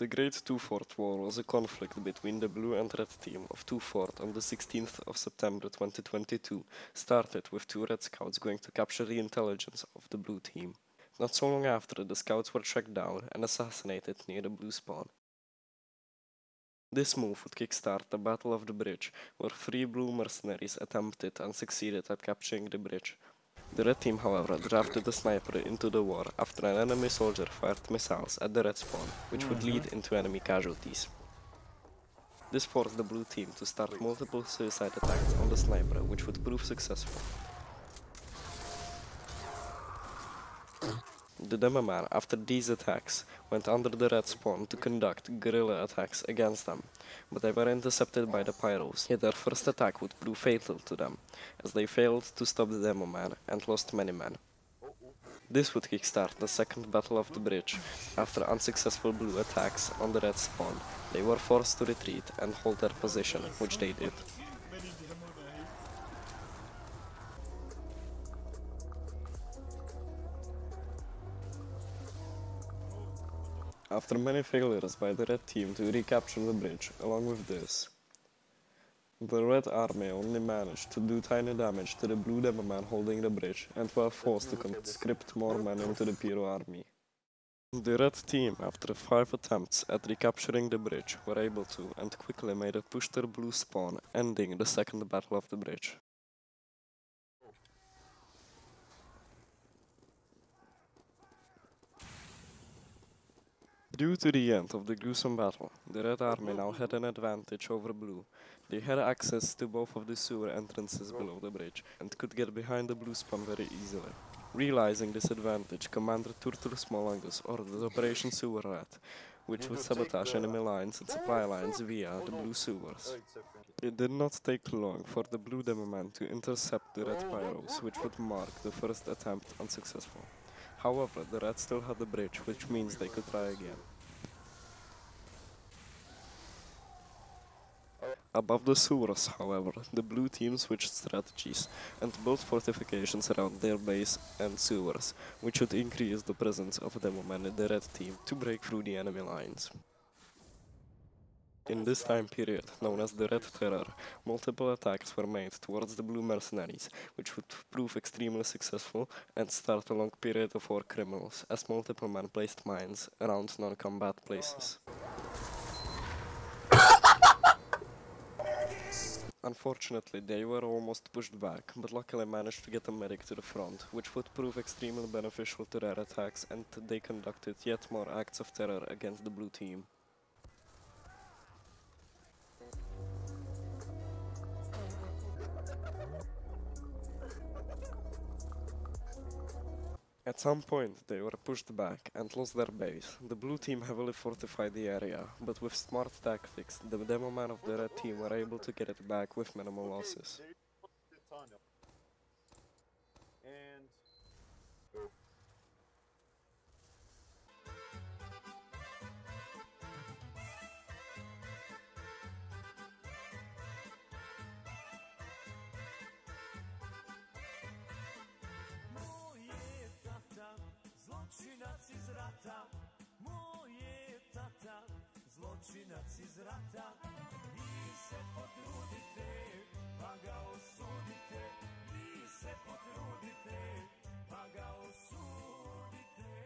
Great Two-Fort War was a conflict between the Blue and Red team of Two-Fort on the 16th of September 2022, started with two Red scouts going to capture the intelligence of the Blue team. Not so long after, the scouts were tracked down and assassinated near the Blue spawn. This move would kickstart the Battle of the Bridge, where three Blue mercenaries attempted and succeeded at capturing the bridge. The Red team, however, drafted a sniper into the war after an enemy soldier fired missiles at the Red spawn, which would lead into enemy casualties. This forced the Blue team to start multiple suicide attacks on the sniper, which would prove successful. The Demoman, after these attacks, went under the Red spawn to conduct guerrilla attacks against them, but they were intercepted by the Pyros, yet their first attack would prove fatal to them, as they failed to stop the Demoman and lost many men. This would kickstart the second Battle of the Bridge. After unsuccessful Blue attacks on the Red spawn, they were forced to retreat and hold their position, which they did. After many failures by the Red team to recapture the bridge, along with this, the Red army only managed to do tiny damage to the Blue Demoman holding the bridge and were forced to conscript more men into the Pyro army. The Red team, after 5 attempts at recapturing the bridge, were able to and quickly made a push to the Blue spawn, ending the second Battle of the Bridge. Due to the end of the gruesome battle, the Red army now had an advantage over Blue. They had access to both of the sewer entrances below the bridge and could get behind the Blue spawn very easily. Realizing this advantage, Commander Turturus Molangus ordered Operation Sewer Rat, which would sabotage enemy lines and supply lines via the Blue sewers. It did not take long for the Blue Demoman to intercept the Red Pyros, which would mark the first attempt unsuccessful. However, the Reds still had the bridge, which means they could try again. Above the sewers, however, the Blue team switched strategies and built fortifications around their base and sewers, which would increase the presence of Demoman in the Red team to break through the enemy lines. In this time period, known as the Red Terror, multiple attacks were made towards the Blue mercenaries, which would prove extremely successful and start a long period of war criminals, as multiple men placed mines around non-combat places. Unfortunately, they were almost pushed back, but luckily managed to get a medic to the front, which would prove extremely beneficial to their attacks, and they conducted yet more acts of terror against the Blue team. At some point, they were pushed back and lost their base. The Blue team heavily fortified the area, but with smart tactics, the Demoman of the Red team were able to get it back with minimal losses. Zločinac iz rata, moje tata, zločinac iz rata, vi se potrudite, pa ga osudite, vi se potrudite, pa ga osudite.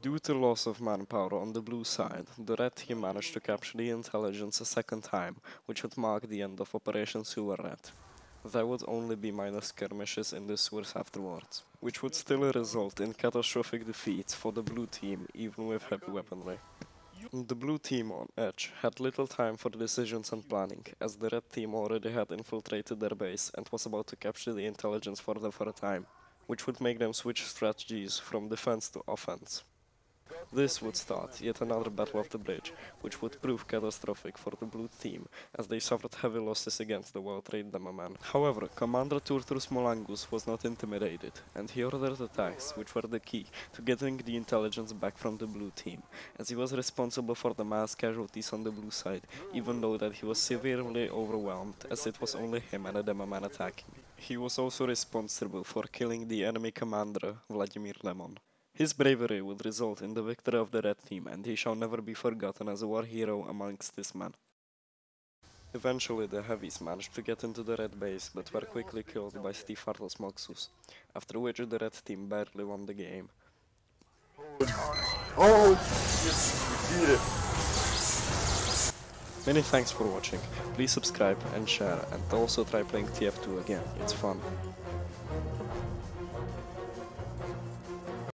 Due to loss of manpower on the Blue side, the Red team managed to capture the intelligence a second time, which would mark the end of Operation Sewer Rat. There would only be minor skirmishes in the sewers afterwards, which would still result in catastrophic defeats for the Blue team, even with heavy weaponry. The Blue team, on edge, had little time for decisions and planning, as the Red team already had infiltrated their base and was about to capture the intelligence for the first time, which would make them switch strategies from defense to offense. This would start yet another Battle of the Bridge, which would prove catastrophic for the Blue team, as they suffered heavy losses against the well-trained Demoman. However, Commander Turturus Molangus was not intimidated, and he ordered attacks, which were the key to getting the intelligence back from the Blue team, as he was responsible for the mass casualties on the Blue side, even though that he was severely overwhelmed, as it was only him and a Demoman attacking. He was also responsible for killing the enemy commander, Vladimir Lemon. His bravery would result in the victory of the red team, and he shall never be forgotten as a war hero amongst his men. Eventually, the heavies managed to get into the red base, but were quickly killed by Stephatos Moxus, after which the red team barely won the game. Oh, yes, we did it. Many thanks for watching. Please subscribe and share, and also try playing TF2 again, it's fun.